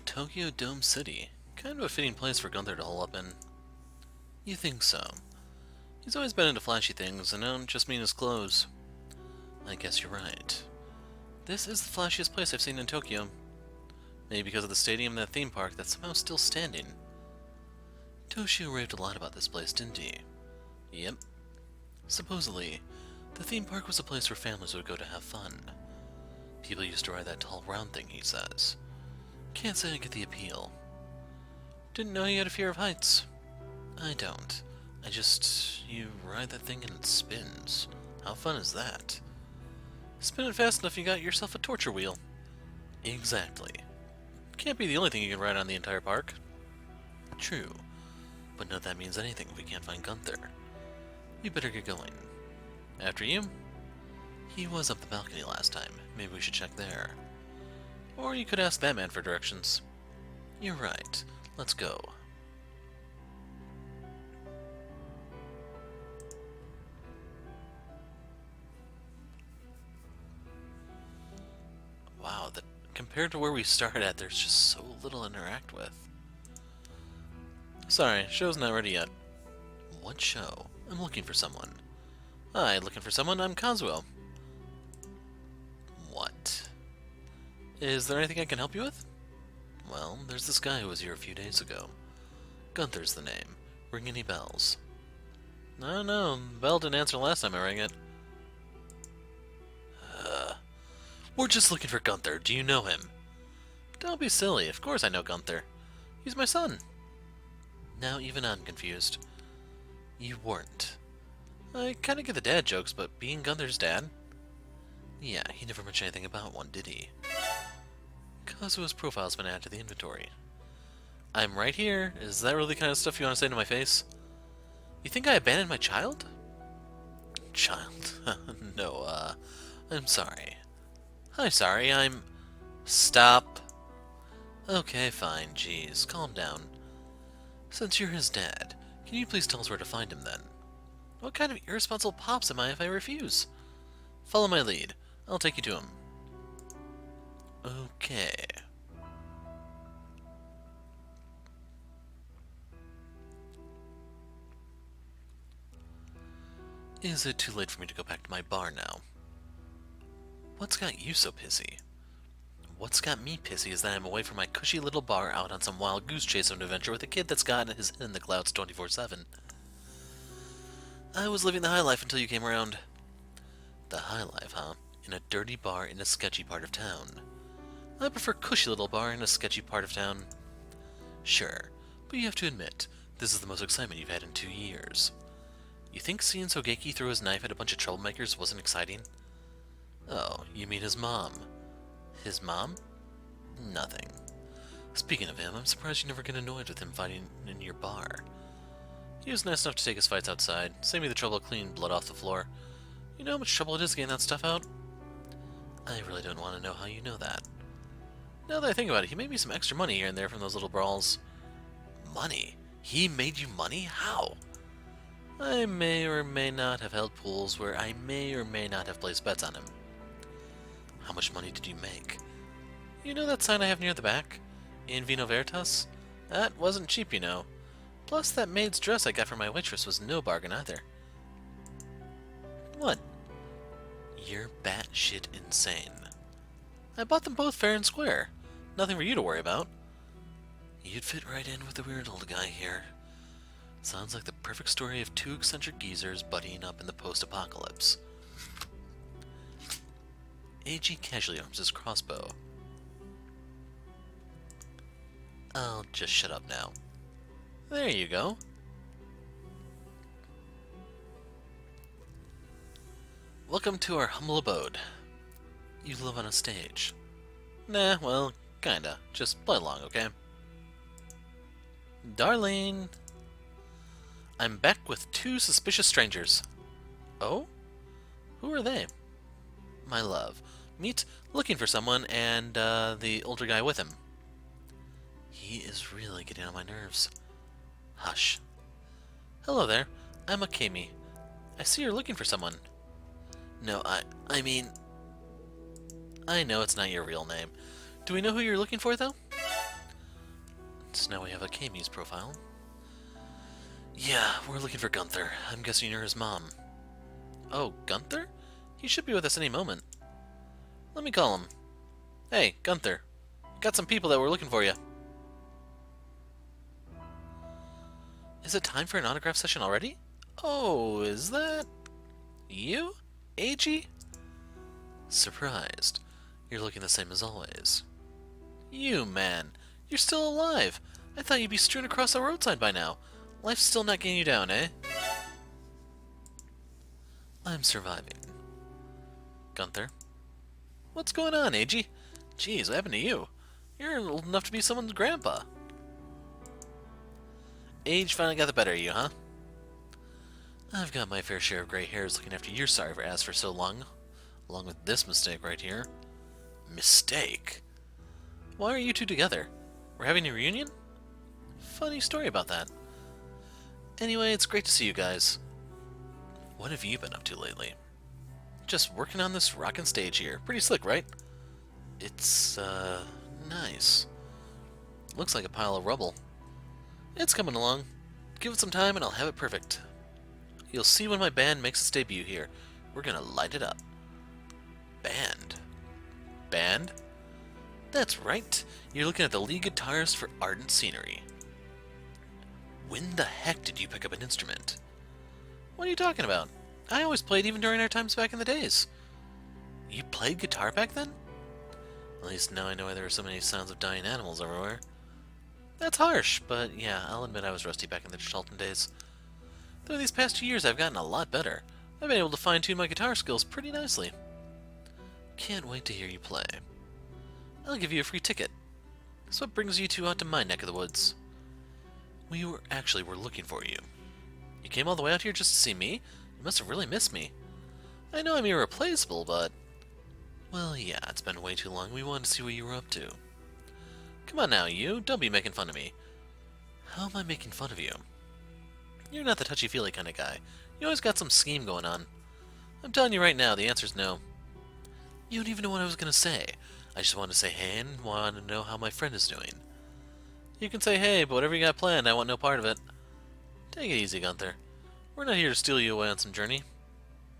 Tokyo Dome City. Kind of a fitting place for Gunther to hole up in. You think so? He's always been into flashy things, and I don't just mean his clothes. I guess you're right. This is the flashiest place I've seen in Tokyo. Maybe because of the stadium and the theme park that's somehow still standing. Toshio raved a lot about this place, didn't he? Yep. Supposedly, the theme park was a place where families would go to have fun. People used to ride that tall round thing, he says. Can't say I get the appeal. Didn't know you had a fear of heights. I don't. You ride that thing and it spins. How fun is that? Spin it fast enough you got yourself a torture wheel. Exactly. Can't be the only thing you can ride on the entire park. True. But none of that means anything if we can't find Gunther. We better get going. After you? He was up the balcony last time. Maybe we should check there. Or you could ask that man for directions. You're right. Let's go. Wow, compared to where we started at, there's just so little to interact with. Sorry, show's not ready yet. What show? I'm looking for someone. Hi, looking for someone? I'm Kazuo. What? Is there anything I can help you with? Well, there's this guy who was here a few days ago. Gunther's the name. Ring any bells? No, the bell didn't answer last time I rang it. We're just looking for Gunther. Do you know him? Don't be silly. Of course I know Gunther. He's my son. Now even I'm confused. You weren't. I kinda get the dad jokes, but being Gunther's dad? Yeah, he never mentioned anything about one, did he? Kazuo's profile's been added to the inventory. I'm right here. Is that really the kind of stuff you want to say to my face? You think I abandoned my child? Child? No, I'm sorry. I'm sorry, Stop. Okay, fine, jeez, calm down. Since you're his dad, can you please tell us where to find him then? What kind of irresponsible pops am I if I refuse? Follow my lead. I'll take you to him. Okay. Is it too late for me to go back to my bar now? What's got you so pissy? What's got me pissy is that I'm away from my cushy little bar out on some wild goose chase of an adventure with a kid that's got his head in the clouds 24/7. I was living the high life until you came around. The high life, huh? In a dirty bar in a sketchy part of town. I prefer cushy little bar in a sketchy part of town. Sure, but you have to admit, this is the most excitement you've had in 2 years. You think seeing Sogeki throw his knife at a bunch of troublemakers wasn't exciting? Oh, you mean his mom. His mom? Nothing. Speaking of him, I'm surprised you never get annoyed with him fighting in your bar. He was nice enough to take his fights outside, save me the trouble of cleaning blood off the floor. You know how much trouble it is getting that stuff out? I really don't want to know how you know that. Now that I think about it, he made me some extra money here and there from those little brawls. Money? He made you money? How? I may or may not have held pools where I may or may not have placed bets on him. How much money did you make? You know that sign I have near the back? In Vino Veritas? That wasn't cheap, you know. Plus, that maid's dress I got for my waitress was no bargain either. What? You're batshit insane. I bought them both fair and square. Nothing for you to worry about. You'd fit right in with the weird old guy here. Sounds like the perfect story of two eccentric geezers buddying up in the post-apocalypse. Eiji casually arms his crossbow. I'll just shut up now. There you go. Welcome to our humble abode. You live on a stage. Nah, well, kinda. Just play along, okay? Darling! I'm back with 2 suspicious strangers. Oh? Who are they? My love. Meet looking for someone and the older guy with him. He is really getting on my nerves. Hush. Hello there. I'm Akemi. I see you're looking for someone. No, I mean... I know it's not your real name. Do we know who you're looking for, though? So now we have a Kami's profile. Yeah, we're looking for Gunther. I'm guessing you're his mom. Oh, Gunther? He should be with us any moment. Let me call him. Hey, Gunther. Got some people that were looking for you. Is it time for an autograph session already? Oh, is that... you? Eiji? Surprised. You're looking the same as always. You, man. You're still alive. I thought you'd be strewn across the roadside by now. Life's still not getting you down, eh? I'm surviving. Gunther. What's going on, Eiji? Jeez, what happened to you? You're old enough to be someone's grandpa. Age finally got the better of you, huh? I've got my fair share of gray hairs looking after your sorry for ass for so long. Along with this mistake right here. Mistake? Why are you two together? We're having a reunion? Funny story about that. Anyway, it's great to see you guys. What have you been up to lately? Just working on this rockin' stage here. Pretty slick, right? It's, nice. Looks like a pile of rubble. It's coming along. Give it some time and I'll have it perfect. You'll see when my band makes its debut here. We're gonna light it up. Band? Band? That's right. You're looking at the lead guitarist for Ardent Scenery. When the heck did you pick up an instrument? What are you talking about? I always played even during our times back in the days. You played guitar back then? At least now I know why there are so many sounds of dying animals everywhere. That's harsh, but yeah, I'll admit I was rusty back in the Charlton days. Though these past 2 years I've gotten a lot better. I've been able to fine-tune my guitar skills pretty nicely. Can't wait to hear you play. I'll give you a free ticket. So what brings you two out to my neck of the woods? We were looking for you. You came all the way out here just to see me? You must have really missed me. I know I'm irreplaceable, but... well, yeah, it's been way too long. We wanted to see what you were up to. Come on now, you. Don't be making fun of me. How am I making fun of you? You're not the touchy-feely kind of guy. You always got some scheme going on. I'm telling you right now, the answer's no. You don't even know what I was going to say. I just wanted to say hey and wanted to know how my friend is doing. You can say hey, but whatever you got planned, I want no part of it. Take it easy, Gunther. We're not here to steal you away on some journey.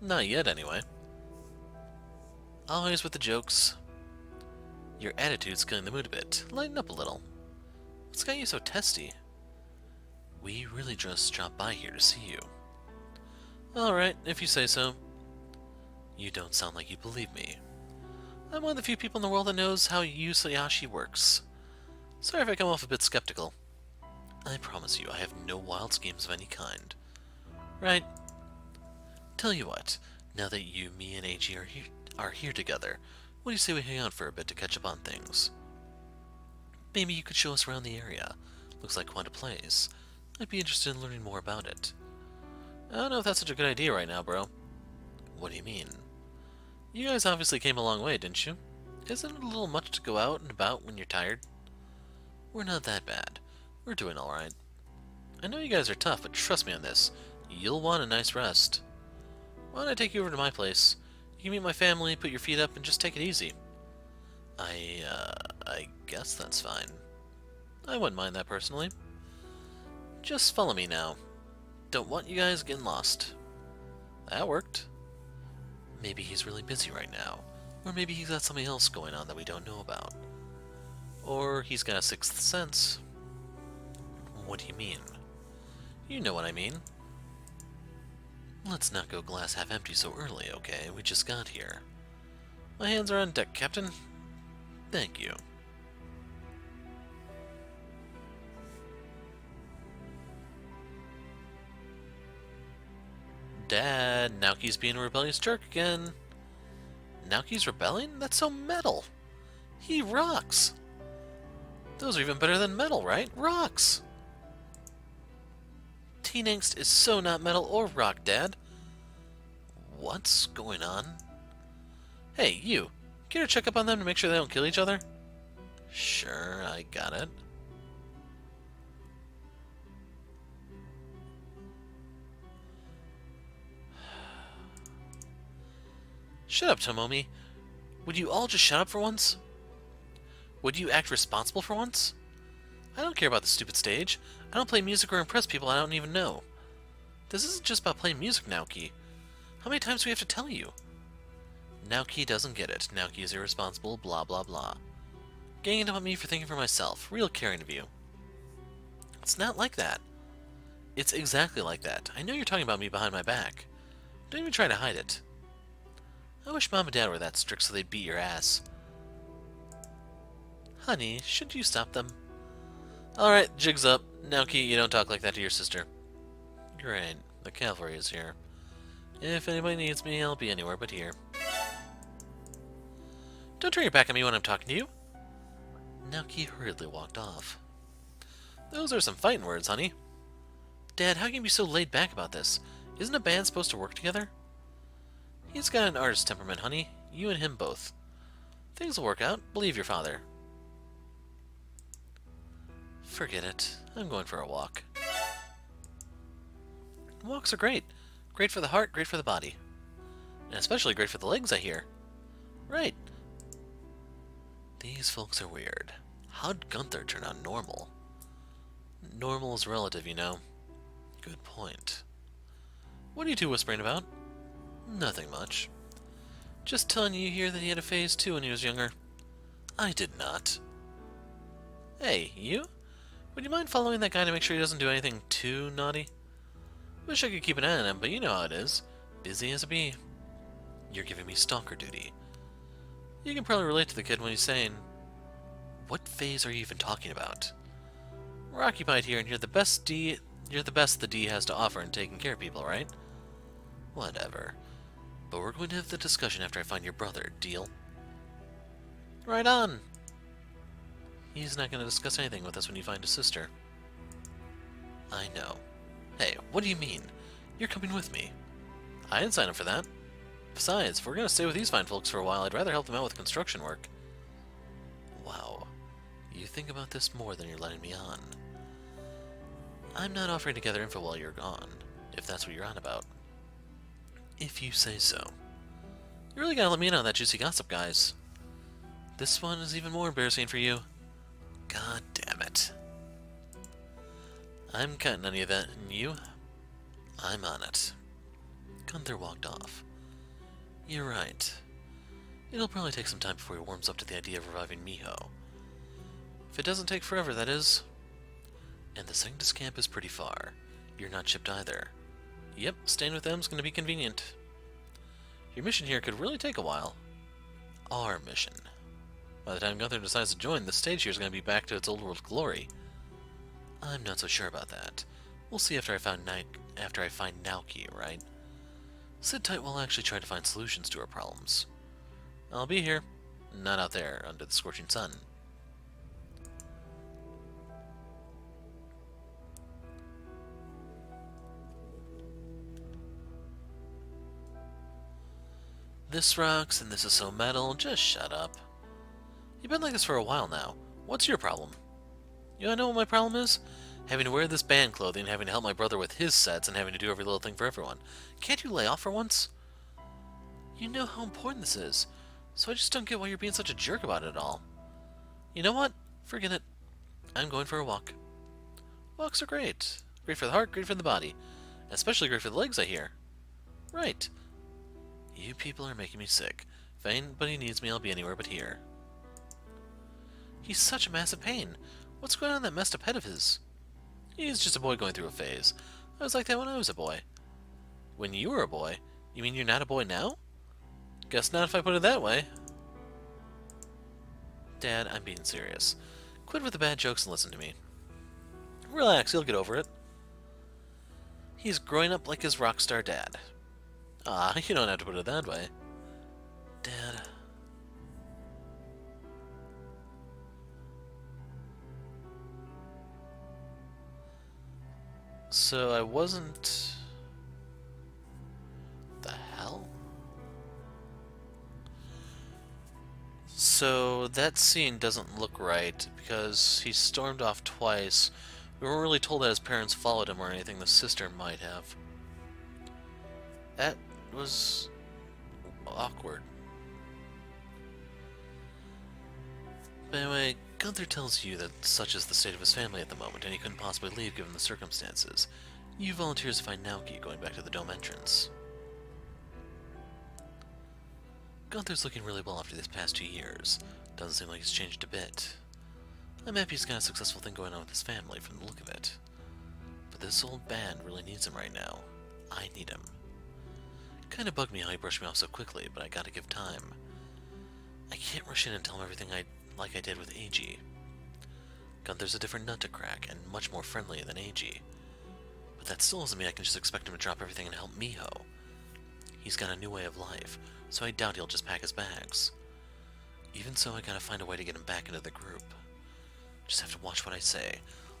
Not yet, anyway. Always with the jokes. Your attitude's killing the mood a bit. Lighten up a little. What's got you so testy? We really just dropped by here to see you. Alright, if you say so. You don't sound like you believe me. I'm one of the few people in the world that knows how Yusayashi works. Sorry if I come off a bit skeptical. I promise you, I have no wild schemes of any kind. Right. Tell you what, now that you, me, and Eiji are here together, what do you say we hang out for a bit to catch up on things? Maybe you could show us around the area. Looks like quite a place. I'd be interested in learning more about it. I don't know if that's such a good idea right now, bro. What do you mean? You guys obviously came a long way, didn't you? Isn't it a little much to go out and about when you're tired? We're not that bad. We're doing alright. I know you guys are tough, but trust me on this. You'll want a nice rest. Why don't I take you over to my place? You can meet my family, put your feet up, and just take it easy. I guess that's fine. I wouldn't mind that personally. Just follow me now. Don't want you guys getting lost. That worked. Maybe he's really busy right now. Or maybe he's got something else going on that we don't know about. Or he's got a sixth sense. What do you mean? You know what I mean. Let's not go glass half empty so early, okay? We just got here. My hands are on deck, Captain. Thank you. Dad, Naoki's being a rebellious jerk again. Naoki's rebelling? That's so metal. He rocks. Those are even better than metal, right? Rocks. Teen angst is so not metal or rock, Dad. What's going on? Hey, you. Care to check up on them to make sure they don't kill each other? Sure, I got it. Shut up, Tomomi. Would you all just shut up for once? Would you act responsible for once? I don't care about the stupid stage. I don't play music or impress people I don't even know. This isn't just about playing music, Naoki. How many times do we have to tell you? Naoki doesn't get it. Naoki is irresponsible, blah blah blah. Getting into me for thinking for myself. Real caring of you. It's not like that. It's exactly like that. I know you're talking about me behind my back. Don't even try to hide it. I wish Mom and Dad were that strict so they'd beat your ass. Honey, should you stop them? Alright, jig's up. Naoki, you don't talk like that to your sister. Great. The cavalry is here. If anybody needs me, I'll be anywhere but here. Don't turn your back on me when I'm talking to you. Naoki hurriedly walked off. Those are some fighting words, honey. Dad, how can you be so laid back about this? Isn't a band supposed to work together? He's got an artist temperament, honey. You and him both. Things will work out. Believe your father. Forget it. I'm going for a walk. Walks are great. Great for the heart, great for the body. And especially great for the legs, I hear. Right. These folks are weird. How'd Gunther turn out normal? Normal is relative, you know. Good point. What are you two whispering about? Nothing much. Just telling you here that he had a phase too when he was younger. I did not. Hey, you? Would you mind following that guy to make sure he doesn't do anything too naughty? Wish I could keep an eye on him, but you know how it is. Busy as a bee. You're giving me stalker duty. You can probably relate to the kid when he's saying, what phase are you even talking about? We're occupied here and you're the best the D has to offer in taking care of people, right? Whatever. But we're going to have the discussion after I find your brother, deal? Right on! He's not going to discuss anything with us when you find his sister. I know. Hey, what do you mean? You're coming with me. I didn't sign up for that. Besides, if we're going to stay with these fine folks for a while, I'd rather help them out with construction work. Wow. You think about this more than you're letting me on. I'm not offering to gather info while you're gone, if that's what you're on about. If you say so. You really gotta let me in on that juicy gossip, guys. This one is even more embarrassing for you. God damn it. I'm cutting any of that, and you? I'm on it. Gunther walked off. You're right. It'll probably take some time before he warms up to the idea of reviving Miho. If it doesn't take forever, that is. And the Sanctus camp is pretty far. You're not shipped either. Yep, staying with them's gonna be convenient. Your mission here could really take a while. Our mission. By the time Gunther decides to join, the stage here is gonna be back to its old world glory. I'm not so sure about that. We'll see after I find Naoki, right? Sit tight while I actually try to find solutions to our problems. I'll be here. Not out there, under the scorching sun. This rocks, and this is so metal. Just shut up. You've been like this for a while now. What's your problem? You wanna know what my problem is? Having to wear this band clothing, having to help my brother with his sets, and having to do every little thing for everyone. Can't you lay off for once? You know how important this is, so I just don't get why you're being such a jerk about it all. You know what? Forget it. I'm going for a walk. Walks are great. Great for the heart, great for the body. Especially great for the legs, I hear. Right. You people are making me sick. If anybody needs me, I'll be anywhere but here. He's such a massive pain. What's going on in that messed up head of his? He's just a boy going through a phase. I was like that when I was a boy. When you were a boy? You mean you're not a boy now? Guess not if I put it that way. Dad, I'm being serious. Quit with the bad jokes and listen to me. Relax, you'll get over it. He's growing up like his rock star dad. Ah, you don't have to put it that way. Dad. So I wasn't... The hell? So that scene doesn't look right, because he stormed off twice. We weren't really told that his parents followed him or anything. The sister might have. That was awkward. But anyway, Gunther tells you that such is the state of his family at the moment, and he couldn't possibly leave given the circumstances. You volunteers to find Naoki going back to the dome entrance. Gunther's looking really well after these past 2 years. Doesn't seem like he's changed a bit. I'm happy he's got a successful thing going on with his family from the look of it. But this old band really needs him right now. I need him. Kinda bugged me how he brushed me off so quickly, but I gotta give time. I can't rush in and tell him everything like I did with Eiji. Gunther's a different nut to crack, and much more friendly than Eiji. But that still doesn't mean I can just expect him to drop everything and help Miho. He's got a new way of life, so I doubt he'll just pack his bags. Even so, I gotta find a way to get him back into the group. Just have to watch what I say,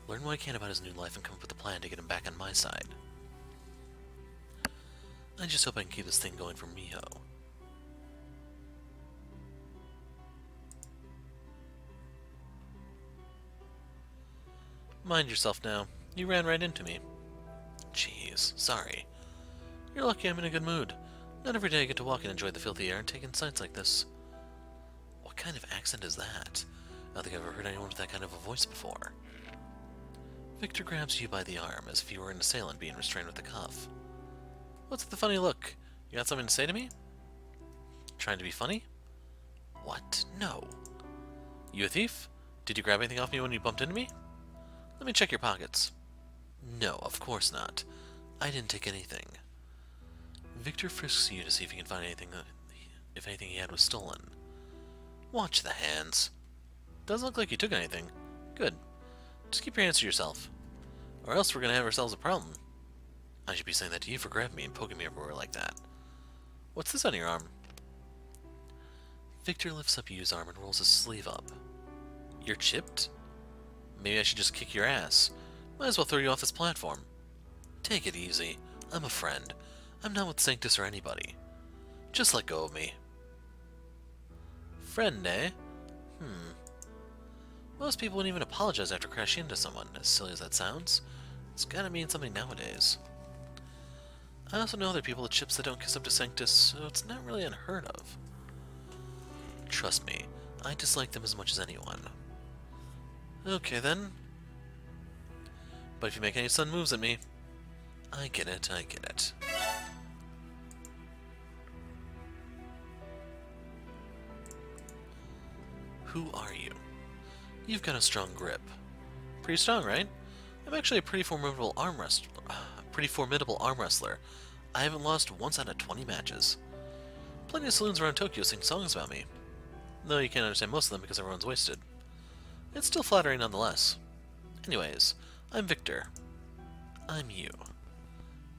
learn what I can about his new life, and come up with a plan to get him back on my side. I just hope I can keep this thing going for Miho. Mind yourself now. You ran right into me. Jeez, sorry. You're lucky I'm in a good mood. Not every day I get to walk and enjoy the filthy air and take in sights like this. What kind of accent is that? I don't think I've ever heard anyone with that kind of a voice before. Victor grabs you by the arm as if you were an assailant being restrained with a cuff. What's the funny look? You got something to say to me? Trying to be funny? What? No. You a thief? Did you grab anything off me when you bumped into me? Let me check your pockets. No, of course not. I didn't take anything. Victor frisks you to see if he can find anything if anything he had was stolen. Watch the hands. Doesn't look like you took anything. Good. Just keep your hands to yourself. Or else we're gonna have ourselves a problem. I should be saying that to you for grabbing me and poking me everywhere like that. What's this on your arm? Victor lifts up Yu's arm and rolls his sleeve up. You're chipped? Maybe I should just kick your ass. Might as well throw you off this platform. Take it easy. I'm a friend. I'm not with Sanctus or anybody. Just let go of me. Friend, eh? Most people wouldn't even apologize after crashing into someone, as silly as that sounds. It's gotta mean something nowadays. I also know other people with chips that don't kiss up to Sanctus, so it's not really unheard of. Trust me, I dislike them as much as anyone. Okay then. But if you make any sudden moves at me, I get it, I get it. Who are you? You've got a strong grip. Pretty strong, right? I'm actually a pretty formidable arm wrestler. I haven't lost once out of 20 matches. Plenty of saloons around Tokyo sing songs about me. Though you can't understand most of them because everyone's wasted. It's still flattering nonetheless. Anyways, I'm Victor. I'm you.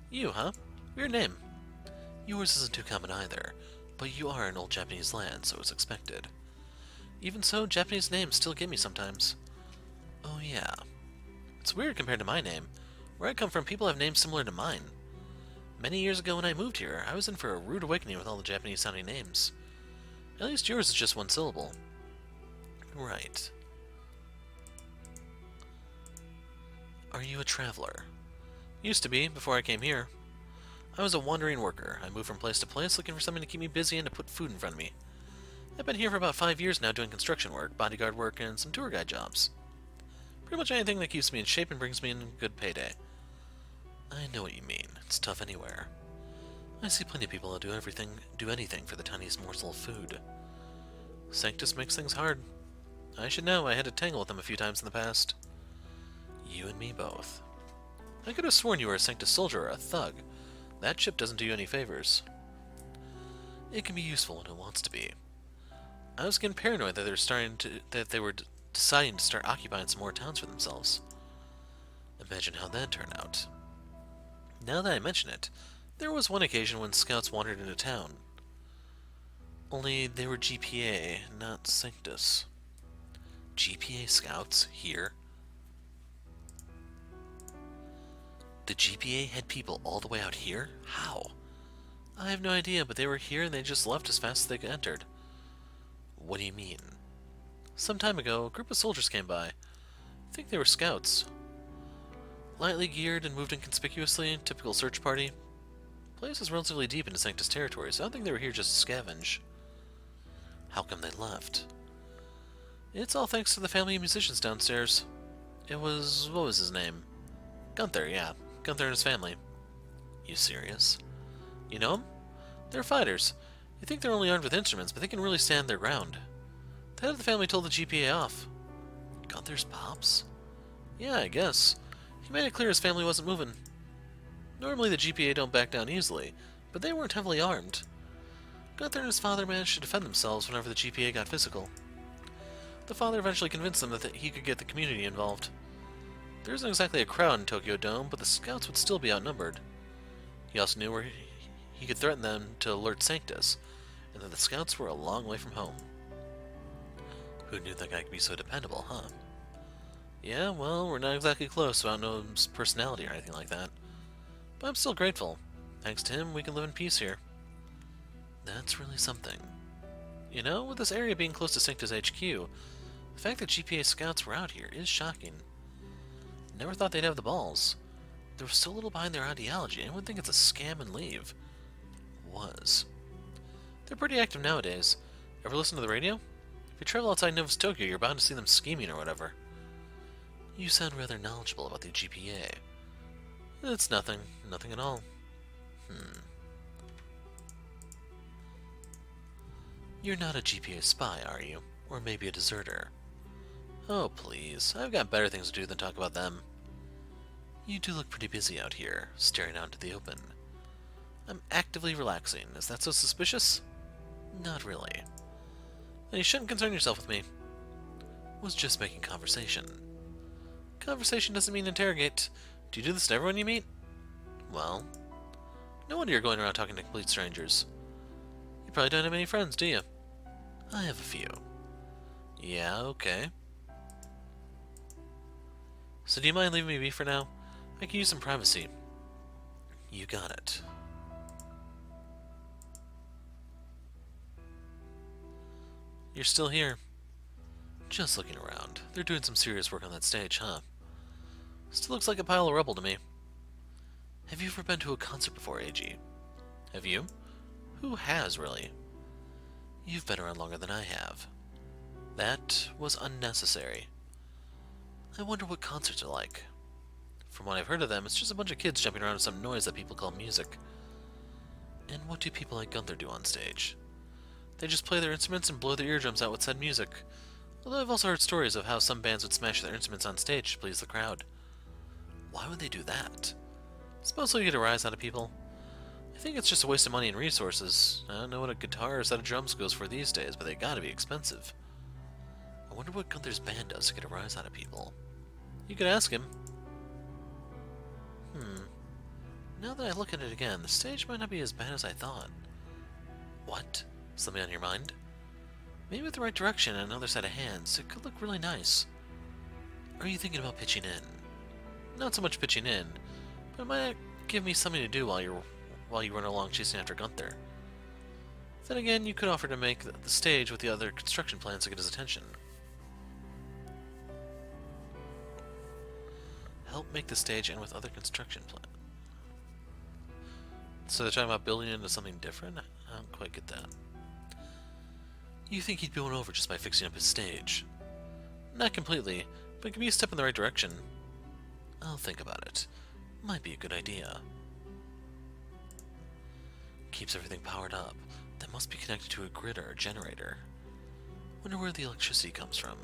You, huh? Weird name. Yours isn't too common either, but you are in old Japanese land, so it's expected. Even so, Japanese names still get me sometimes. Oh yeah. It's weird compared to my name. Where I come from, people have names similar to mine. Many years ago when I moved here, I was in for a rude awakening with all the Japanese-sounding names. At least yours is just one syllable. Right. Are you a traveler? Used to be, before I came here. I was a wandering worker. I moved from place to place looking for something to keep me busy and to put food in front of me. I've been here for about 5 years now doing construction work, bodyguard work, and some tour guide jobs. Pretty much anything that keeps me in shape and brings me in a good payday. I know what you mean. It's tough anywhere. I see plenty of people who do anything for the tiniest morsel of food. Sanctus makes things hard. I should know. I had to tangle with them a few times in the past. You and me both. I could have sworn you were a Sanctus soldier or a thug. That chip doesn't do you any favors. It can be useful when it wants to be. I was getting paranoid that they were deciding to start occupying some more towns for themselves. Imagine how that'd turn out. Now that I mention it, there was one occasion when scouts wandered into town. Only they were GPA, not Sanctus. GPA scouts here? The GPA had people all the way out here? How? I have no idea, but they were here and they just left as fast as they entered. What do you mean? Some time ago, a group of soldiers came by. I think they were scouts. Lightly geared and moved inconspicuously, typical search party. Place is relatively deep into Sanctus territory, so I don't think they were here just to scavenge. How come they left? It's all thanks to the family of musicians downstairs. What was his name? Gunther, yeah. Gunther and his family. You serious? You know them? They're fighters. You think they're only armed with instruments, but they can really stand their ground. The head of the family told the GPA off. Gunther's pops? Yeah, I guess. He made it clear his family wasn't moving. Normally the GPA don't back down easily, but they weren't heavily armed. Gunther and his father managed to defend themselves whenever the GPA got physical. The father eventually convinced them that he could get the community involved. There isn't exactly a crowd in Tokyo Dome, but the scouts would still be outnumbered. He also knew where he could threaten them to alert Sanctus, and that the scouts were a long way from home. Who knew that guy could be so dependable, huh? Yeah, well, we're not exactly close, so I don't know his personality or anything like that. But I'm still grateful. Thanks to him, we can live in peace here. That's really something. You know, with this area being close to Sanctus HQ, the fact that GPA scouts were out here is shocking. Never thought they'd have the balls. There was so little behind their ideology, anyone would think it's a scam and leave. Was. They're pretty active nowadays. Ever listen to the radio? If you travel outside Novus Tokyo, you're bound to see them scheming or whatever. You sound rather knowledgeable about the GPA. It's nothing. Nothing at all. You're not a GPA spy, are you? Or maybe a deserter? Oh, please. I've got better things to do than talk about them. You do look pretty busy out here, staring out into the open. I'm actively relaxing. Is that so suspicious? Not really. Then you shouldn't concern yourself with me. Was just making conversation. Conversation doesn't mean interrogate. Do you do this to everyone you meet? Well, no wonder you're going around talking to complete strangers. You probably don't have any friends, do you? I have a few. Yeah, okay. So do you mind leaving me be for now? I can use some privacy. You got it. You're still here. Just looking around. They're doing some serious work on that stage, huh? Still looks like a pile of rubble to me. Have you ever been to a concert before, Eiji? Have you? Who has, really? You've been around longer than I have. That was unnecessary. I wonder what concerts are like. From what I've heard of them, it's just a bunch of kids jumping around to some noise that people call music. And what do people like Gunther do on stage? They just play their instruments and blow their eardrums out with said music. Although I've also heard stories of how some bands would smash their instruments on stage to please the crowd. Why would they do that? Suppose they'll get a rise out of people. I think it's just a waste of money and resources. I don't know what a guitar or a set of drums goes for these days, but they gotta be expensive. I wonder what Gunther's band does to get a rise out of people. You could ask him. Now that I look at it again, the stage might not be as bad as I thought. What? Something on your mind? Maybe with the right direction and another set of hands, it could look really nice. Are you thinking about pitching in? Not so much pitching in, but it might give me something to do while you run along chasing after Gunther. Then again, you could offer to make the stage with the other construction plans to get his attention. Help make the stage and with other construction plans. So they're talking about building it into something different? I don't quite get that. You think he'd be won over just by fixing up his stage? Not completely, but it could be a step in the right direction. I'll think about it. Might be a good idea. Keeps everything powered up. That must be connected to a grid or a generator. Wonder where the electricity comes from.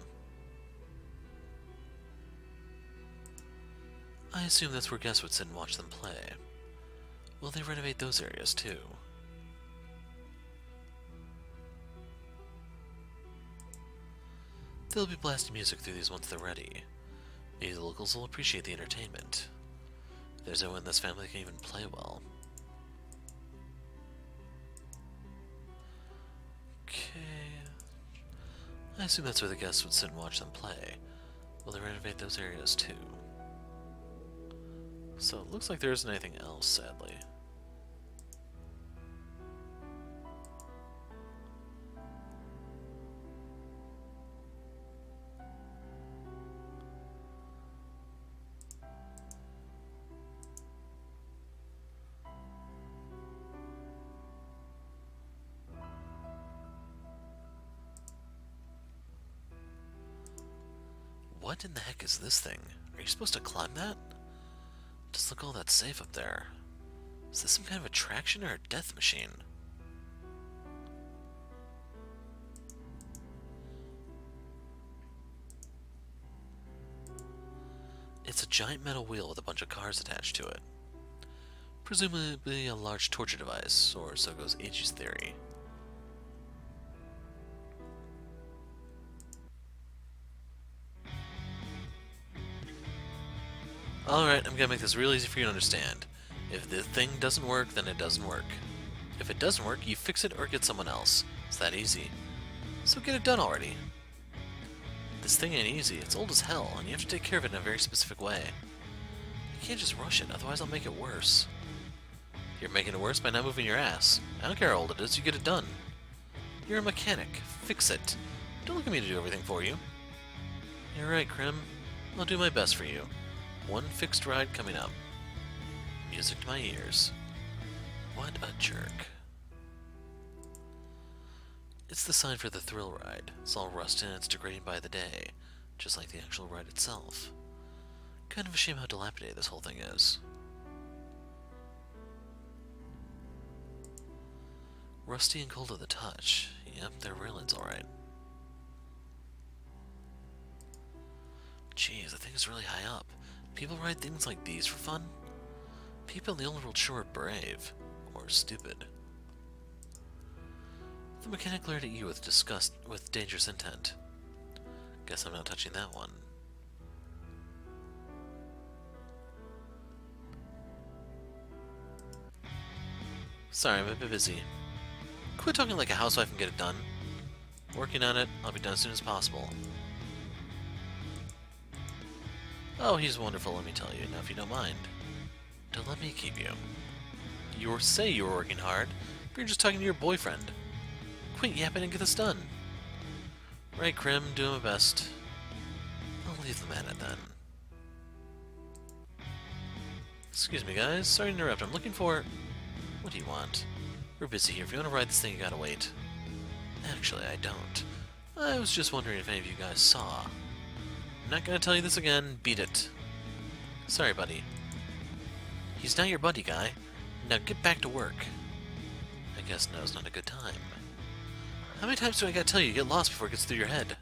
I assume that's where guests would sit and watch them play. Will they renovate those areas too? They'll be blasting music through these once they're ready. Maybe the locals will appreciate the entertainment. If there's no one in this family that can even play well. Okay. I assume that's where the guests would sit and watch them play. Will they renovate those areas too? So it looks like there isn't anything else, sadly. What in the heck is this thing? Are you supposed to climb that? Doesn't look all that safe up there. Is this some kind of attraction or a death machine? It's a giant metal wheel with a bunch of cars attached to it. Presumably a large torture device, or so goes Eiji's theory. Alright, I'm gonna make this real easy for you to understand. If the thing doesn't work, then it doesn't work. If it doesn't work, you fix it or get someone else. It's that easy. So get it done already. This thing ain't easy. It's old as hell, and you have to take care of it in a very specific way. You can't just rush it, otherwise I'll make it worse. You're making it worse by not moving your ass. I don't care how old it is, you get it done. You're a mechanic. Fix it. Don't look at me to do everything for you. You're right, Krim. I'll do my best for you. One fixed ride coming up. Music to my ears. What a jerk. It's the sign for the thrill ride. It's all rusted and it's degrading by the day, just like the actual ride itself. Kind of a shame how dilapidated this whole thing is. Rusty and cold to the touch. Yep, their railing's alright. Jeez, the thing is really high up. People ride things like these for fun? People in the old world sure are brave. Or stupid. The mechanic glared at you with disgust, with dangerous intent. Guess I'm not touching that one. Sorry, I'm a bit busy. Quit talking like a housewife and get it done. Working on it, I'll be done as soon as possible. Oh, he's wonderful, let me tell you. Now, if you don't mind, don't let me keep you. You say you were working hard, but you're just talking to your boyfriend. Quit yapping and get this done. Right, Krim, doing my best. I'll leave the man at then. Excuse me, guys. Sorry to interrupt. I'm looking for... What do you want? We're busy here. If you want to ride this thing, you gotta wait. Actually, I don't. I was just wondering if any of you guys saw. I'm not gonna tell you this again. Beat it. Sorry, buddy. He's not your buddy, guy. Now get back to work. I guess now's not a good time. How many times do I gotta tell you to get lost before it gets through your head?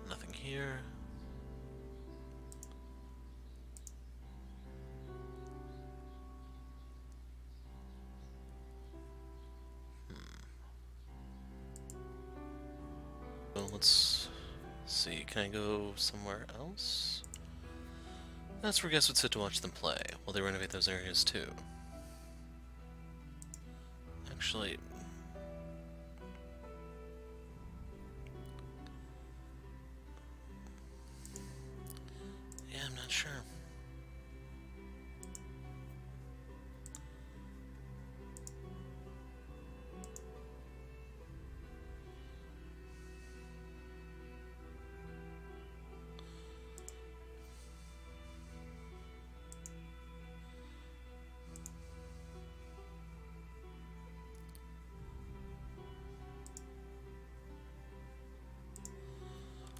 Nothing here. Well, let's see. Can I go somewhere else? That's where guests would sit to watch them play, while they renovate those areas too. Actually... yeah, I'm not sure.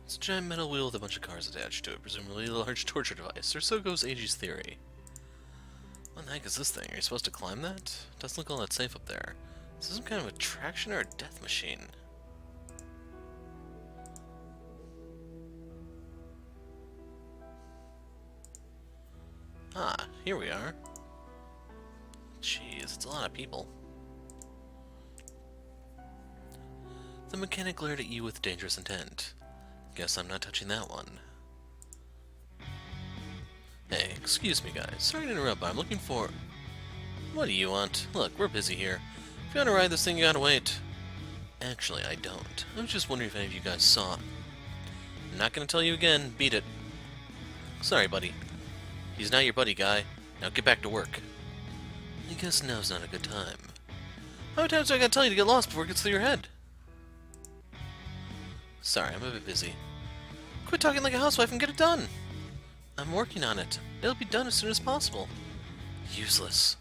It's a giant metal wheel with a bunch of cars attached to it, presumably a large torture device, or so goes Eiji's theory. What the heck is this thing? Are you supposed to climb that? Doesn't look all that safe up there. Is this some kind of attraction or a death machine? Ah, here we are. Jeez, it's a lot of people. The mechanic glared at you with dangerous intent. Guess I'm not touching that one. Hey, excuse me guys, sorry to interrupt, but I'm looking for... What do you want? Look, we're busy here. If you want to ride this thing, you gotta wait. Actually, I don't. I was just wondering if any of you guys saw. I'm not gonna tell you again, beat it. Sorry, buddy. He's not your buddy, guy. Now get back to work. I guess now's not a good time. How many times do I gotta tell you to get lost before it gets through your head? Sorry, I'm a bit busy. Quit talking like a housewife and get it done. I'm working on it. It'll be done as soon as possible. Useless.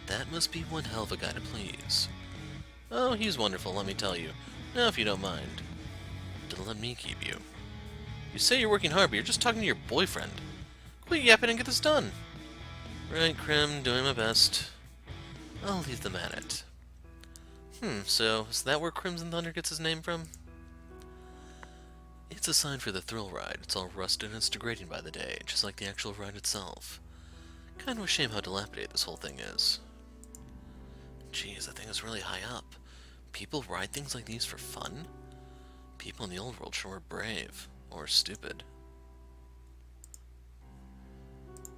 That must be one hell of a guy to please. Oh, he's wonderful, let me tell you. Now, if you don't mind, don't let me keep you. You say you're working hard, but you're just talking to your boyfriend. Quit yapping and get this done. Right, Krim, doing my best. I'll leave them at it. So is that where Crimson Thunder gets his name from? It's a sign for the thrill ride. It's all rusted and it's degrading by the day, just like the actual ride itself. Kind of a shame how dilapidated this whole thing is. Jeez, that thing is really high up. People ride things like these for fun? People in the old world sure were brave. Or stupid.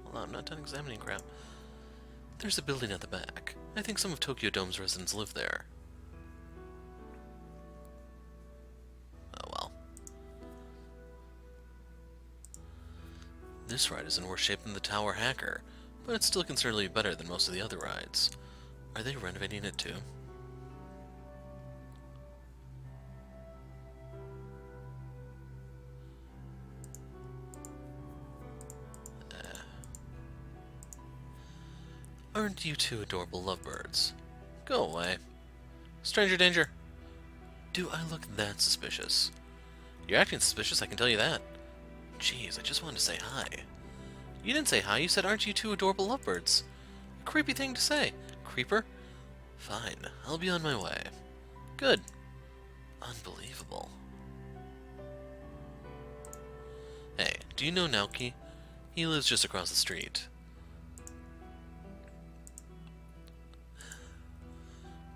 Well, I'm not done examining crap. There's a building at the back. I think some of Tokyo Dome's residents live there. Oh well. This ride is in worse shape than the Tower Hacker, but it's still considerably better than most of the other rides. Are they renovating it too? Aren't you two adorable lovebirds? Go away. Stranger danger. Do I look that suspicious? You're acting suspicious, I can tell you that. Jeez, I just wanted to say hi. You didn't say hi, you said, aren't you two adorable lovebirds? A creepy thing to say. Creeper? Fine, I'll be on my way. Good. Unbelievable. Hey, do you know Naoki? He lives just across the street.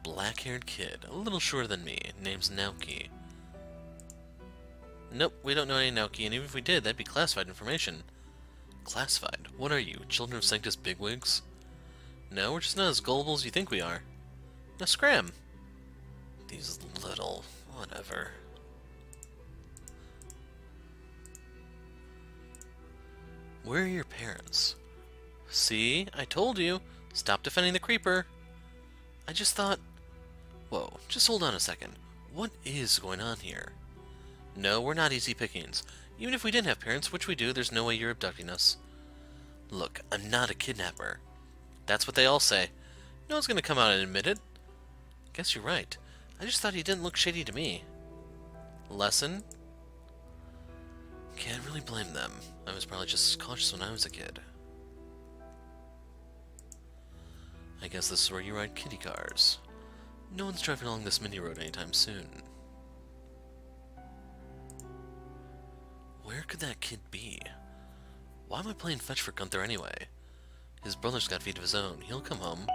Black-haired kid, a little shorter than me, name's Naoki. Nope, we don't know any Naoki, and even if we did, that'd be classified information. Classified? What are you, children of Sanctus bigwigs? No, we're just not as gullible as you think we are. Now scram! These little... whatever. Where are your parents? See? I told you! Stop defending the creeper! I just thought... Whoa, just hold on a second. What is going on here? No, we're not easy pickings. Even if we didn't have parents, which we do, there's no way you're abducting us. Look, I'm not a kidnapper. That's what they all say. No one's gonna come out and admit it. Guess you're right. I just thought he didn't look shady to me. Lesson? Can't really blame them. I was probably just as cautious when I was a kid. I guess this is where you ride kiddie cars. No one's driving along this mini road anytime soon. Where could that kid be? Why am I playing fetch for Gunther anyway? His brother's got feet of his own. He'll come home.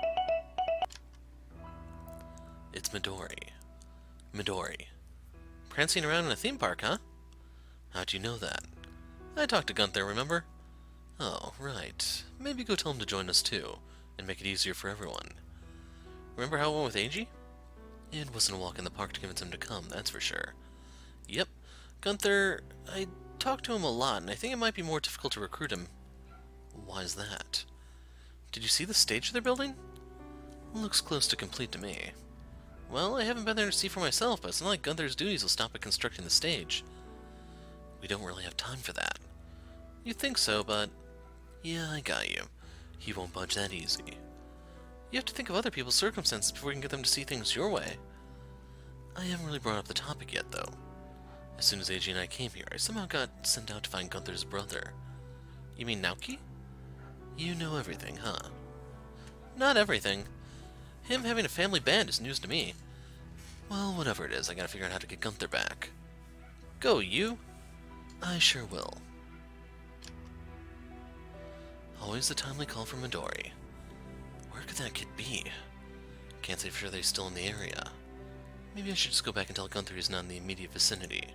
It's Midori. Midori. Prancing around in a theme park, huh? How'd you know that? I talked to Gunther, remember? Oh, right. Maybe go tell him to join us too, and make it easier for everyone. Remember how it went with Eiji? It wasn't a walk in the park to convince him to come, that's for sure. Yep. Gunther, I talked to him a lot, and I think it might be more difficult to recruit him. Why's that? Did you see the stage they're building? Looks close to complete to me. Well, I haven't been there to see for myself, but it's not like Gunther's duties will stop at constructing the stage. We don't really have time for that. You'd think so, but... yeah, I got you. He won't budge that easy. You have to think of other people's circumstances before you can get them to see things your way. I haven't really brought up the topic yet, though. As soon as Eiji and I came here, I somehow got sent out to find Gunther's brother. You mean Naoki? You know everything, huh? Not everything. Him having a family band is news to me. Well, whatever it is, I gotta figure out how to get Gunther back. Go, you! I sure will. Always the timely call from Midori. Where could that kid be? Can't say for sure that he's still in the area. Maybe I should just go back and tell Gunther he's not in the immediate vicinity.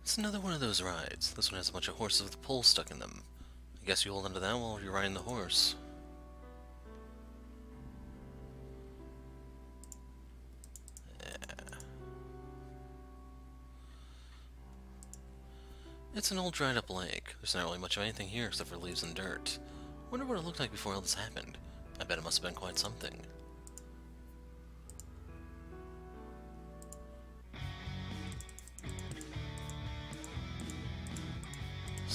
It's another one of those rides. This one has a bunch of horses with poles stuck in them. I guess you hold onto that while you're riding the horse. Yeah. It's an old dried up lake. There's not really much of anything here except for leaves and dirt. Wonder what it looked like before all this happened. I bet it must have been quite something.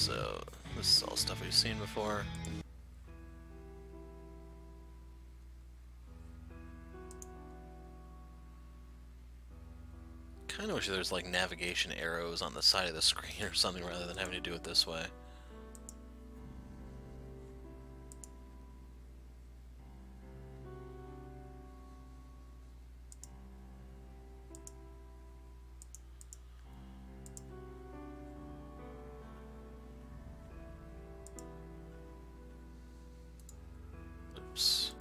So, this is all stuff we've seen before. Kind of wish there's like navigation arrows on the side of the screen or something rather than having to do it this way. Oops.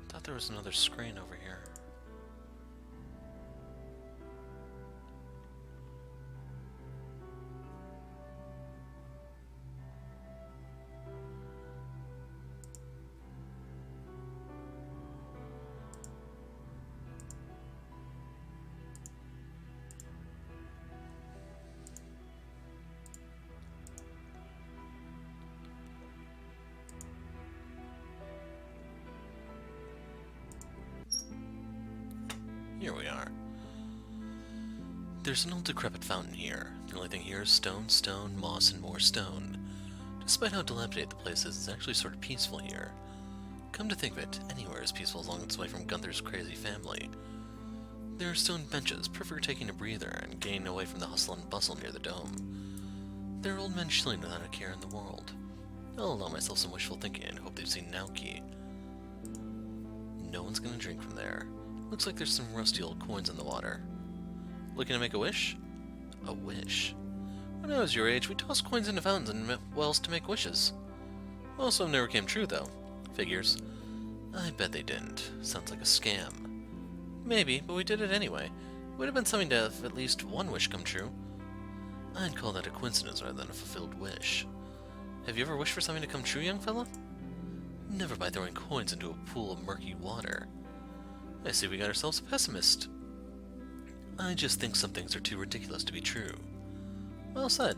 Thought there was another screen over here. Here we are. There's an old decrepit fountain here. The only thing here is stone, stone, moss, and more stone. Despite how dilapidated the place is, it's actually sort of peaceful here. Come to think of it, anywhere is peaceful as long as it's away from Gunther's crazy family. There are stone benches, perfect for taking a breather and getting away from the hustle and bustle near the dome. There are old men chilling without a care in the world. I'll allow myself some wishful thinking and hope they've seen Naoki. No one's gonna drink from there. Looks like there's some rusty old coins in the water. Looking to make a wish? A wish? When I was your age, we tossed coins into fountains and wells to make wishes. Most of them never came true, though. Figures. I bet they didn't. Sounds like a scam. Maybe, but we did it anyway. It would have been something to have at least one wish come true. I'd call that a coincidence rather than a fulfilled wish. Have you ever wished for something to come true, young fella? Never by throwing coins into a pool of murky water. I see we got ourselves a pessimist. I just think some things are too ridiculous to be true. Well said.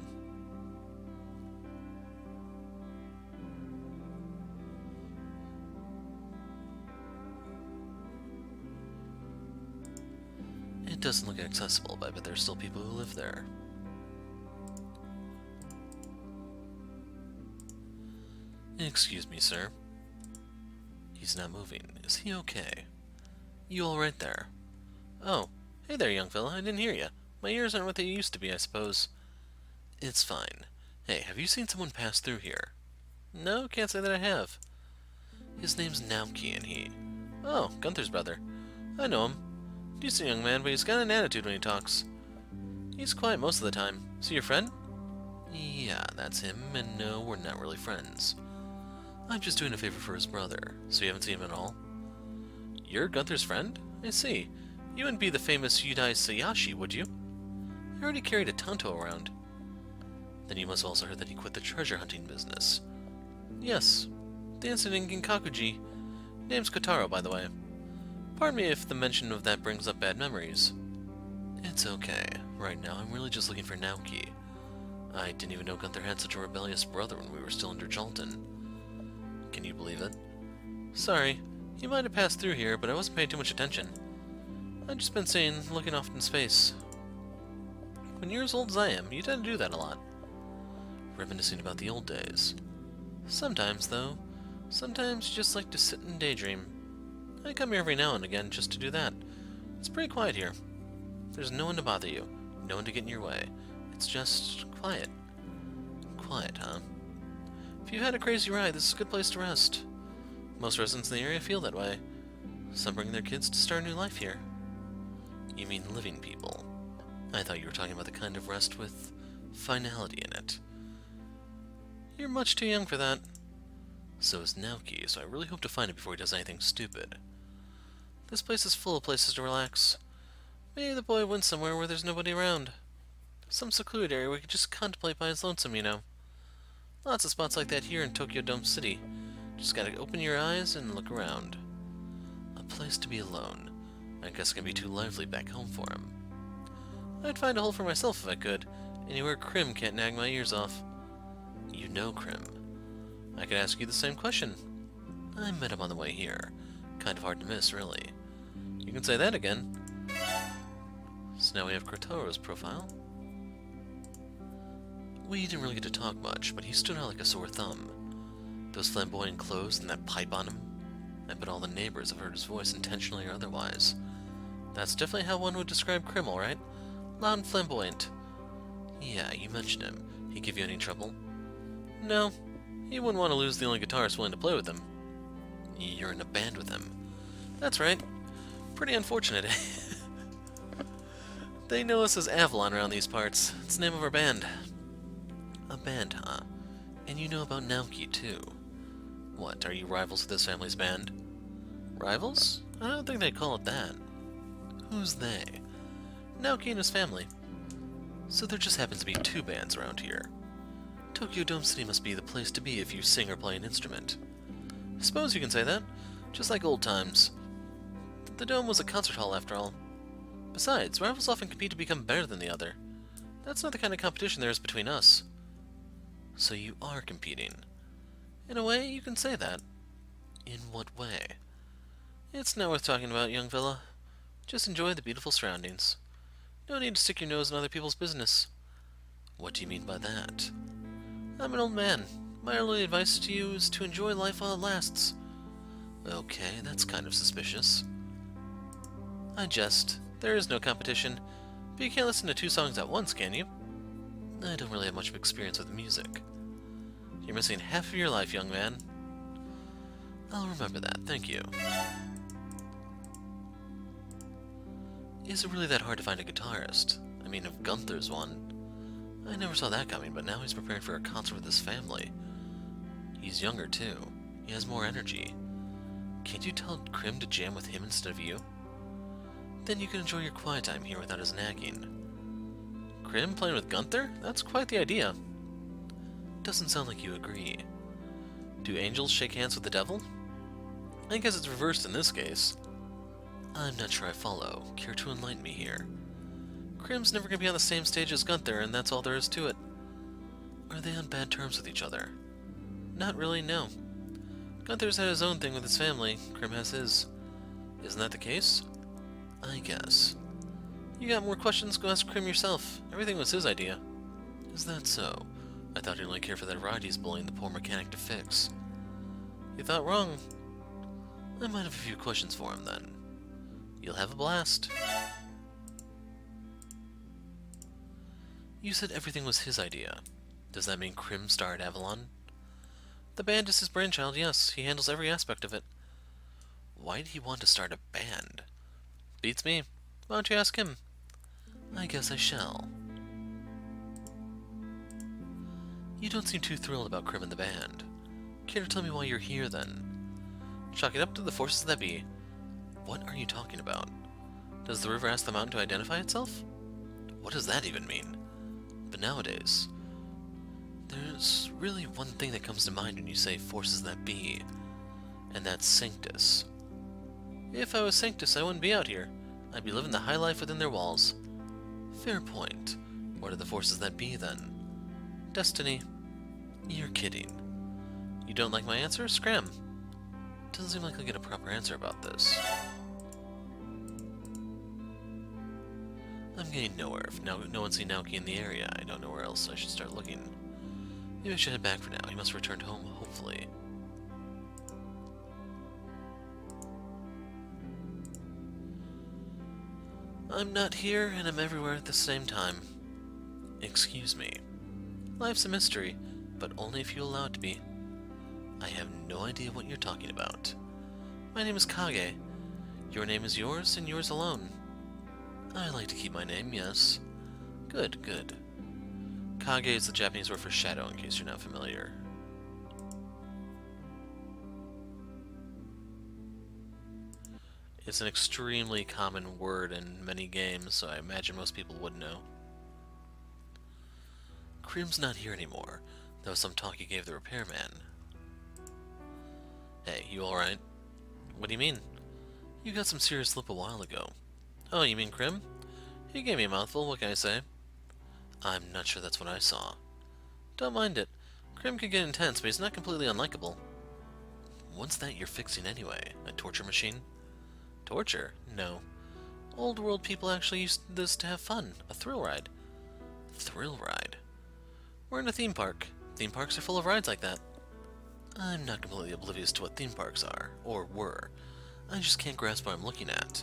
It doesn't look accessible, but I bet there's still people who live there. Excuse me, sir. He's not moving. Is he okay? You all right there? Oh, hey there, young fella. I didn't hear you. My ears aren't what they used to be, I suppose. It's fine. Hey, have you seen someone pass through here? No, can't say that I have. His name's Naoki, and he... Oh, Gunther's brother. I know him. Decent young man, but he's got an attitude when he talks. He's quiet most of the time. So your friend? Yeah, that's him, and no, we're not really friends. I'm just doing a favor for his brother, so you haven't seen him at all? You're Gunther's friend? I see. You wouldn't be the famous Yudai Sayashi, would you? I already carried a Tanto around. Then you must have also heard that he quit the treasure hunting business. Yes. Dancing in Ginkakuji. Name's Kotaro, by the way. Pardon me if the mention of that brings up bad memories. It's okay. Right now, I'm really just looking for Naoki. I didn't even know Gunther had such a rebellious brother when we were still under Jalton. Can you believe it? Sorry. He might have passed through here, but I wasn't paying too much attention. I've just been saying, looking off in space. When you're as old as I am, you tend to do that a lot. Reminiscing about the old days. Sometimes, though. Sometimes you just like to sit and daydream. I come here every now and again just to do that. It's pretty quiet here. There's no one to bother you, no one to get in your way. It's just quiet. Quiet, huh? If you've had a crazy ride, this is a good place to rest. Most residents in the area feel that way. Some bring their kids to start a new life here. You mean living people? I thought you were talking about the kind of rest with finality in it. You're much too young for that. So is Naoki, so I really hope to find it before he does anything stupid. This place is full of places to relax. Maybe the boy went somewhere where there's nobody around. Some secluded area where he could just contemplate by his lonesome, you know. Lots of spots like that here in Tokyo Dome City. Just gotta open your eyes and look around. A place to be alone. I guess it can be too lively back home for him. I'd find a hole for myself if I could, anywhere Krim can't nag my ears off. You know Krim. I could ask you the same question. I met him on the way here. Kind of hard to miss, really. You can say that again. So now we have Krotoro's profile. We didn't really get to talk much, but he stood out like a sore thumb. Those flamboyant clothes and that pipe on him. I bet all the neighbors have heard his voice intentionally or otherwise. That's definitely how one would describe Krim, all right? Loud and flamboyant. Yeah, you mentioned him. He give you any trouble? No. He wouldn't want to lose the only guitarist willing to play with him. You're in a band with him. That's right. Pretty unfortunate, eh? They know us as Avalon around these parts. It's the name of our band. A band, huh? And you know about Naoki, too. What, are you rivals with this family's band? Rivals? I don't think they call it that. Who's they? Naoki and his family. So there just happens to be two bands around here. Tokyo Dome City must be the place to be if you sing or play an instrument. I suppose you can say that. Just like old times. The Dome was a concert hall after all. Besides, rivals often compete to become better than the other. That's not the kind of competition there is between us. So you are competing. In a way, you can say that. In what way? It's not worth talking about, young fella. Just enjoy the beautiful surroundings. No need to stick your nose in other people's business. What do you mean by that? I'm an old man. My only advice to you is to enjoy life while it lasts. Okay, that's kind of suspicious. I jest. There is no competition. But you can't listen to two songs at once, can you? I don't really have much experience with music. You're missing half of your life, young man. I'll remember that, thank you. Is it really that hard to find a guitarist? I mean, if Gunther's one. I never saw that coming, but now he's preparing for a concert with his family. He's younger, too. He has more energy. Can't you tell Krim to jam with him instead of you? Then you can enjoy your quiet time here without his nagging. Krim playing with Gunther? That's quite the idea. Doesn't sound like you agree. Do angels shake hands with the devil? I guess it's reversed in this case. I'm not sure I follow. Care to enlighten me here? Krim's never gonna be on the same stage as Gunther, and that's all there is to it. Are they on bad terms with each other? Not really, no. Gunther's had his own thing with his family. Krim has his. Isn't that the case? I guess. You got more questions? Go ask Krim yourself. Everything was his idea. Is that so? I thought he'd only care for that ride he's bullying the poor mechanic to fix. You thought wrong. I might have a few questions for him, then. You'll have a blast. You said everything was his idea. Does that mean Krim starred Avalon? The band is his brainchild, yes. He handles every aspect of it. Why did he want to start a band? Beats me. Why don't you ask him? I guess I shall. You don't seem too thrilled about Krim and the band. Care to tell me why you're here, then? Chalk it up to the forces that be. What are you talking about? Does the river ask the mountain to identify itself? What does that even mean? But nowadays, there's really one thing that comes to mind when you say forces that be, and that's Sanctus. If I was Sanctus, I wouldn't be out here. I'd be living the high life within their walls. Fair point. What are the forces that be, then? Destiny. You're kidding. You don't like my answer? Scram. Doesn't seem like I'll get a proper answer about this. I'm getting nowhere. If no one's seen Naoki in the area, I don't know where else I should start looking. Maybe I should head back for now. He must have returned home, hopefully. I'm not here, and I'm everywhere at the same time. Excuse me. Life's a mystery, but only if you allow it to be. I have no idea what you're talking about. My name is Kage. Your name is yours, and yours alone. I like to keep my name, yes. Good, good. Kage is the Japanese word for shadow, in case you're not familiar. It's an extremely common word in many games, so I imagine most people would know. Krim's not here anymore. There was some talk he gave the repairman. Hey, you alright? What do you mean? You got some serious lip a while ago. Oh, you mean Krim? He gave me a mouthful, what can I say? I'm not sure that's what I saw. Don't mind it. Krim can get intense, but he's not completely unlikable. What's that you're fixing anyway? A torture machine? Torture? No. Old world people actually use this to have fun. A thrill ride. Thrill ride? We're in a theme park. Theme parks are full of rides like that. I'm not completely oblivious to what theme parks are, or were. I just can't grasp what I'm looking at.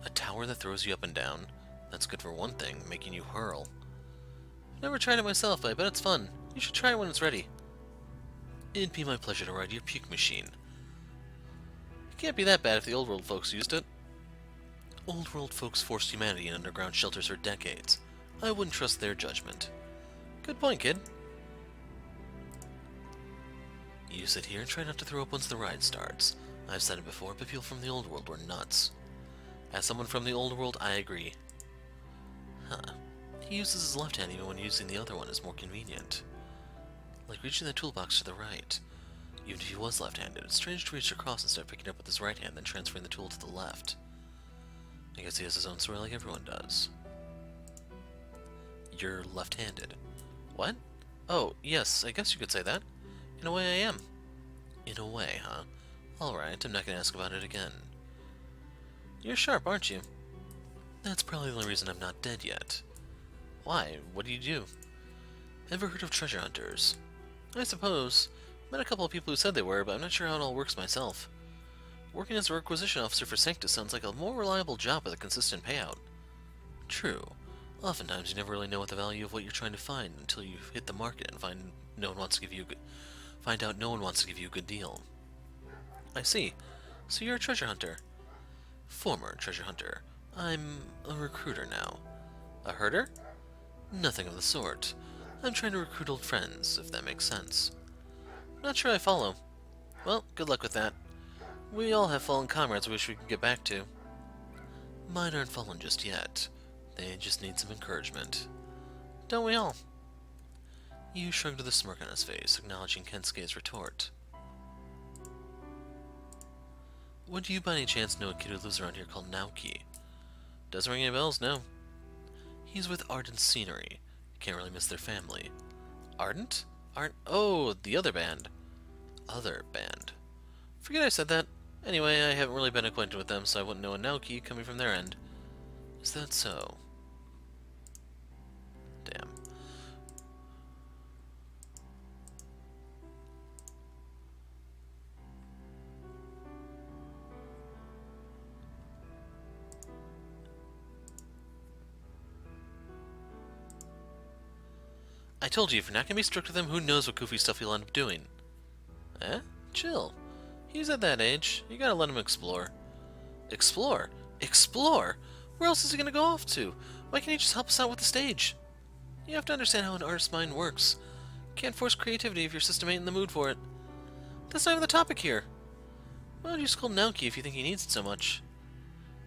A tower that throws you up and down. That's good for one thing, making you hurl. I've never tried it myself, but I bet it's fun. You should try it when it's ready. It'd be my pleasure to ride your puke machine. It can't be that bad if the old world folks used it. Old world folks forced humanity in underground shelters for decades. I wouldn't trust their judgment. Good point, kid. You sit here and try not to throw up once the ride starts. I've said it before, but people from the old world were nuts. As someone from the old world, I agree. Huh. He uses his left hand even when using the other one is more convenient. Like reaching the toolbox to the right. Even if he was left-handed, it's strange to reach across and start picking up with his right hand, then transferring the tool to the left. I guess he has his own story like everyone does. You're left-handed. What? Oh, yes, I guess you could say that. In a way I am. In a way, huh? Alright, I'm not gonna ask about it again. You're sharp, aren't you? That's probably the only reason I'm not dead yet. Why? What do you do? Ever heard of treasure hunters? I suppose. Met a couple of people who said they were, but I'm not sure how it all works myself. Working as a requisition officer for Sanctus sounds like a more reliable job with a consistent payout. True. Oftentimes you never really know what the value of what you're trying to find until you hit the market and find out no one wants to give you a good deal. I see. So you're a treasure hunter. Former treasure hunter. I'm a recruiter now. A herder? Nothing of the sort. I'm trying to recruit old friends, if that makes sense. Not sure I follow. Well, good luck with that. We all have fallen comrades we wish we could get back to. Mine aren't fallen just yet. They just need some encouragement. Don't we all? You shrugged with a smirk on his face, acknowledging Kensuke's retort. Would you by any chance know a kid who lives around here called Naoki? Doesn't ring any bells, no. He's with Ardent Scenery. Can't really miss their family. Ardent? Oh, the other band. Other band. Forget I said that. Anyway, I haven't really been acquainted with them, so I wouldn't know a Naoki coming from their end. Is that so? Damn. I told you, if you're not gonna be strict with him, who knows what goofy stuff he'll end up doing. Eh? Chill. He's at that age. You gotta let him explore. Explore? Explore? Where else is he gonna go off to? Why can't he just help us out with the stage? You have to understand how an artist's mind works. Can't force creativity if your system ain't in the mood for it. That's not even the topic here. Why don't you just call Naoki if you think he needs it so much?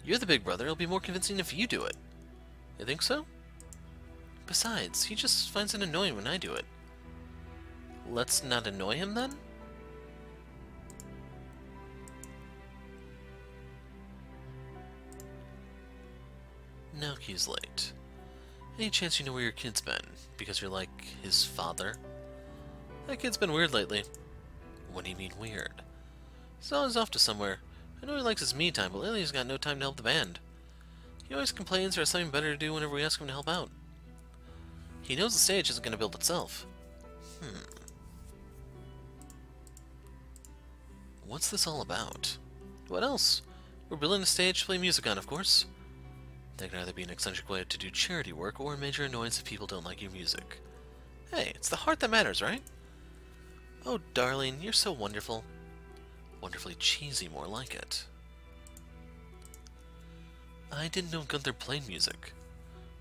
You're the big brother. It'll be more convincing if you do it. You think so? Besides, he just finds it annoying when I do it. Let's not annoy him then? Naoki's late. Any chance you know where your kid's been? Because you're like his father? That kid's been weird lately. What do you mean weird? He's always off to somewhere. I know he likes his me time, but lately he's got no time to help the band. He always complains there has something better to do whenever we ask him to help out. He knows the stage isn't going to build itself. What's this all about? What else? We're building a stage to play music on, of course. That could either be an eccentric way to do charity work or a major annoyance if people don't like your music. Hey, it's the heart that matters, right? Oh, darling, you're so wonderful. Wonderfully cheesy, more like it. I didn't know Gunther played music.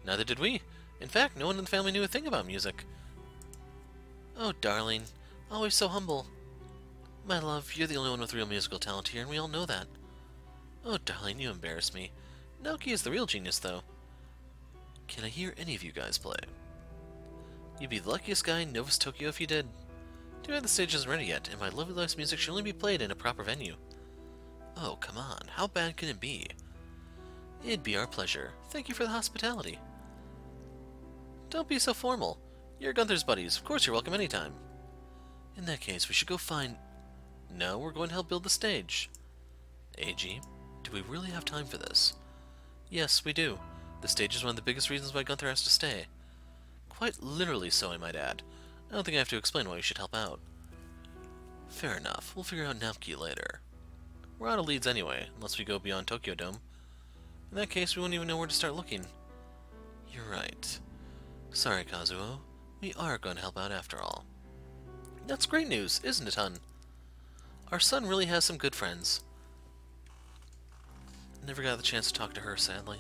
Neither did we. In fact, no one in the family knew a thing about music. Oh, darling. Always so humble. My love, you're the only one with real musical talent here, and we all know that. Oh, darling, you embarrass me. Naoki is the real genius, though. Can I hear any of you guys play? You'd be the luckiest guy in Novus Tokyo if you did. Too bad the stage isn't ready yet, and my lovely life's music should only be played in a proper venue. Oh, come on. How bad can it be? It'd be our pleasure. Thank you for the hospitality. Don't be so formal. You're Gunther's buddies. Of course you're welcome anytime. In that case, we should go find... No, we're going to help build the stage. Eiji, do we really have time for this? Yes, we do. The stage is one of the biggest reasons why Gunther has to stay. Quite literally so, I might add. I don't think I have to explain why you should help out. Fair enough. We'll figure out Naoki later. We're out of leads anyway, unless we go beyond Tokyo Dome. In that case, we won't even know where to start looking. You're right. Sorry, Kazuo. We are going to help out after all. That's great news, isn't it, hun? Our son really has some good friends. Never got the chance to talk to her, sadly.